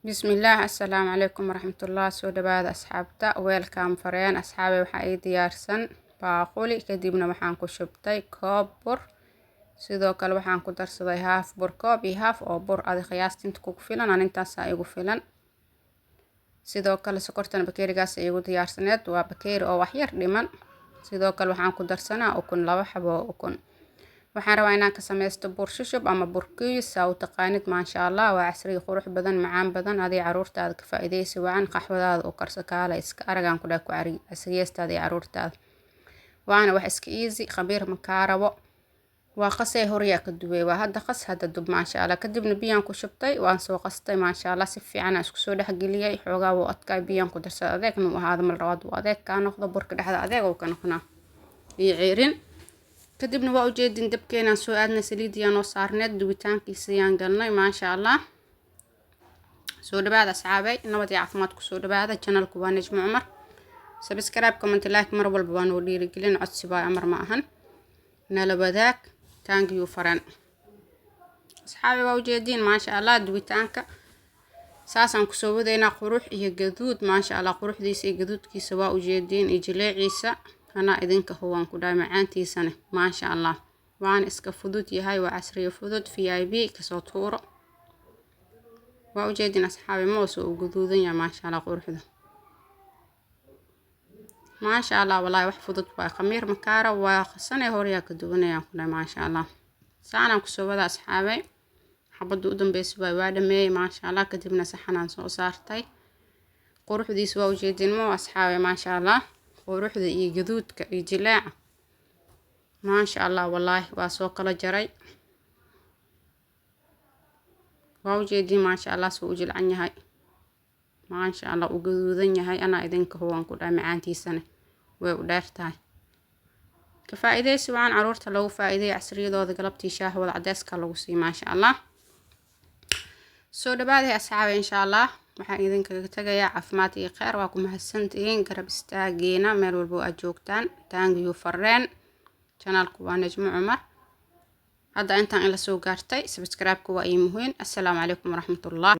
بسم الله. السلام عليكم ورحمة الله. سو دباد أصحابتا ويلكم فريان أصحابي waxaa ii diyaarsan baaquli kadibna waxaan ku shubtay koob bur sidoo kale waxaan ku darsaday haaf bur koob iyo haaf oo bur adi qiyaastii inta ku filan aan intaas igu filan sidoo kale sokortana bakeerigaas ay igu diyaarsaneed waa bakeeri oo wax yar dhiman sidoo kale waxaan ku darsanaa ukun laba xabo oo ukun waxaan rabaa inaan ka sameysto bur shushub ama bur kiis oo taqaanid maasha Allah waa casri qurux badan macaan badan adii caruurtaada ka faa'iideysi wacan qaxwadaada oo karso kaala iska aragaan ku dhaak cari asriyeestaada iyo caruurtaada waana wax iska easy khabiir ma kaarabo waa qasay horiya ka duway waa hadda qas hadda dub maasha Allah kadibna biyaan ku shubtay waan soo qastay maasha Allah si fiican isku soo dhex galiyay xoogaa oo adkaa biyaan ku darsaday adeeg ma ahaado mal rawaad waa adeeg ka noqdo burka dhexda adeeg oo ka noqona iyo ciirin kadibna waa u jeedin dabkeena soo aadna saliid yaan oo saarneed dubitaankiisa yaan galnay maasha Allah soo dhawaada asxaabay nabad iyo caafimaad ku soo dhawaada channelku waa Najmo Umar subscribe comment like mar walba waan u dhiirigelin codsi baa amar ma ahan nala wadaag thank you faran asxaabay waa u jeedin maasha Allah dubitaanka saasan ku soo wadeena qurux iyo gaduud maasha Allah quruxdiisa iyo gaduudkiisa waa u jeedin iyo jileeciisa أنا إذنك هو أنكو دايما عانتي سنة ما شاء الله وأنا إسكا فدود يهاي وعسرية فدود في آي بي كسوطورة وأوجدين أصحابي موسو وقدودين يا ما شاء الله قروح ده ما شاء الله والله وحفظت باي خمير مكارة وخسنة هوريا كدوبنا يا أخونا ما شاء الله سانا كسو بدا أصحابي حبدو أدن بيسو باي وادمي ما شاء الله كدبنا سحنا سو صارتي قروح دي سوا وجدين مو أصحابي ما شاء الله quruxda iyo gaduudka iyo jilaaca ma sha Allah wallahi waa soo kala jaray waa u jeedin ma sha Allah soo jilcan yahay ma sha Allah u gaduudan yahay ana idinka huwan ku dhaay macaantiisana way u dheertahay ka faa'iideysi waan caruurta lagu faa'iideey casriyadooda galabtii shaah wada cadeyska lagu sii ma sha Allah soo dhawaada asxaabay insha Allah waxaan idinkaga tagayaa caafimaad iyo khayr waa ku mahadsantihiin garab istaageena meel walba aad joogtaan thank you fareen channelku waa Najmo Umar hadda intaan ila soo gaartay subscribe ku waa muhiim assalaamu calaykum waraxmatullaah